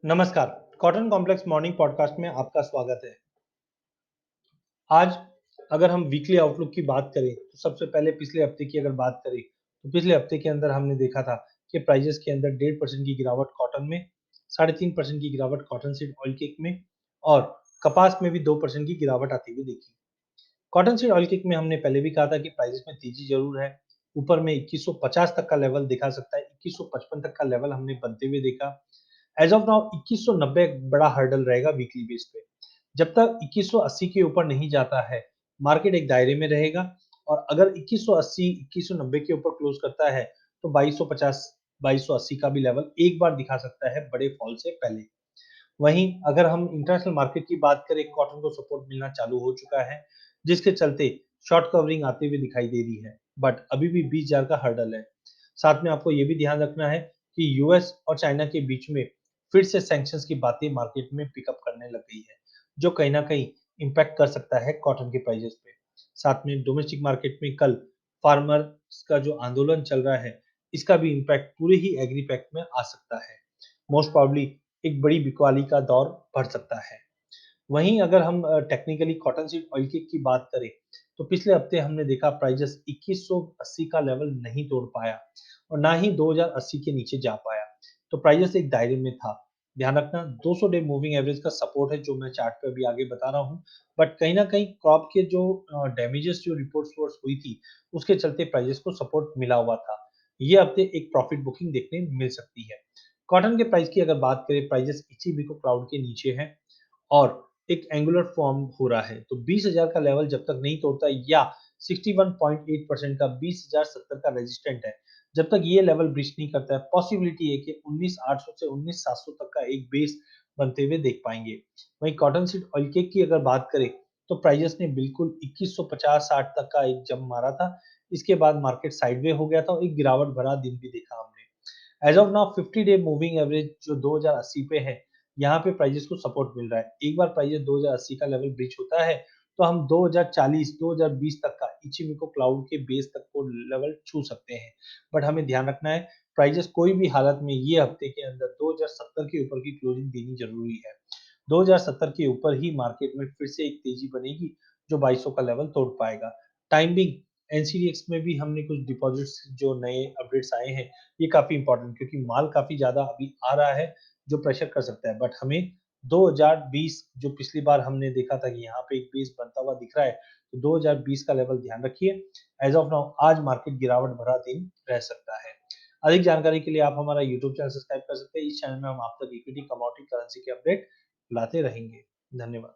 नमस्कार, cotton complex morning podcast में आपका स्वागत है। आज अगर हम वीकली आउटलुक की बात करें, तो सबसे पहले पिछले हफ्ते की अगर बात करें, तो पिछले हफ्ते के अंदर हमने देखा था कि प्राइसेस के अंदर 1.5% की गिरावट कॉटन में, 3.5% की गिरावट कॉटन सीड ऑयल केक में और कपास में भी 2% की गिरावट आती हुई देखी। कॉटन सीड ऑयल केक में हमने पहले भी कहा था कि प्राइसेस में तेजी जरूर है। ऊपर में 2150 तक का लेवल दिखा सकता है, 2155 तक का लेवल हमने बनते हुए देखा। एज ऑफ नाउ 2190 एक बड़ा हर्डल रहेगा वीकली बेस पे। जब तक 2180 के ऊपर नहीं जाता है, मार्केट एक दायरे में रहेगा और अगर 2180 2190 के ऊपर क्लोज करता है, तो 2250 2280 का भी लेवल एक बार दिखा सकता है बड़े फॉल से पहले। वहीं अगर हम इंटरनेशनल मार्केट की बात करें, कॉटन को सपोर्ट मिलना चालू हो चुका है, जिसके चलते शॉर्ट कवरिंग आते हुए दिखाई दे रही है, बट अभी भी 20,000 का हर्डल है। साथ में आपको ये भी ध्यान रखना है कि यूएस और चाइना के बीच में फिर से सैंक्शंस की बातें मार्केट में पिकअप करने लग गई है, जो कहीं ना कहीं इम्पैक्ट कर सकता है कॉटन के प्राइजेस पे। साथ में डोमेस्टिक मार्केट में कल फार्मर्स का जो आंदोलन चल रहा है, इसका भी इम्पैक्ट पूरे ही एग्री पैक्ट में आ सकता है। मोस्ट प्रॉब्ली एक बड़ी बिकवाली का दौर बढ़ सकता है। वहीं अगर हम टेक्निकली कॉटन सीड ऑयल की बात करें, तो पिछले हफ्ते हमने देखा प्राइजेस 2180 का लेवल नहीं तोड़ पाया और ना ही 2080 के नीचे जा पाया। तो प्राइजेस एक दायरे में था। ध्यान रखना, 200 डे मूविंग एवरेज का सपोर्ट है जो मैं चार्ट पे अभी आगे बता रहा हूँ। बट कहीं ना कहीं क्रॉप के जो डैमेजेस जो रिपोर्ट्स हुई थी, उसके चलते प्राइजेस को सपोर्ट मिला हुआ था। ये हफ्ते एक प्रॉफिट बुकिंग देखने मिल सकती है। कॉटन के प्राइस की अगर बात करें, प्राइजेस इचिबिको क्लाउड के नीचे है और एक एंगुलर फॉर्म हो रहा है। तो 20,000 का लेवल जब तक नहीं तोड़ता या 61.8% का 20,070 का रेजिस्टेंट है, जब तक ये लेवल ब्रीच नहीं करता है, पॉसिबिलिटी है कि 19,800 से 19,700 तक का एक बेस बनते हुए देख पाएंगे। वहीं कॉटन सीड ऑयल केक की अगर बात करें, तो प्राइजेस ने बिल्कुल 2150-60 तक का एक जंप मारा था। इसके बाद मार्केट साइडवे हो गया था और एक गिरावट भरा दिन भी देखा हमने। As of now 50 day moving average जो 2080 पे है, यहाँ पे प्राइजेस को सपोर्ट मिल रहा है। एक बार प्राइजेस 2080 का लेवल ब्रीच होता है, तो हम 2040 2020 तक का इचिबिको क्लाउड के बेस तक को लेवल छू सकते हैं। बट हमें ध्यान रखना है, प्राइजेस कोई भी हालत में ये हफ्ते के अंदर 2070 के ऊपर की क्लोजिंग देनी जरूरी है। 2070 के ऊपर ही मार्केट में फिर से एक तेजी बनेगी, जो 2200 का लेवल तोड़ पाएगा। टाइम बिंग एनसीडीएक्स में भी हमने कुछ डिपॉजिट्स जो नए अपडेट्स आए हैं, ये काफ़ी इम्पोर्टेंट, क्योंकि माल काफ़ी ज़्यादा अभी आ रहा है, जो प्रेशर कर सकता है। बट हमें 2020 जो पिछली बार हमने देखा था कि यहाँ पे एक बेस बनता हुआ दिख रहा है, तो 2020 का लेवल ध्यान रखिए। एज ऑफ नाउ आज मार्केट गिरावट भरा दिन रह सकता है। अधिक जानकारी के लिए आप हमारा यूट्यूब चैनल सब्सक्राइब कर सकते हैं। इस चैनल में हम आप तक इक्विटी, कमोडिटी, करेंसी के अपडेट लाते रहेंगे। धन्यवाद।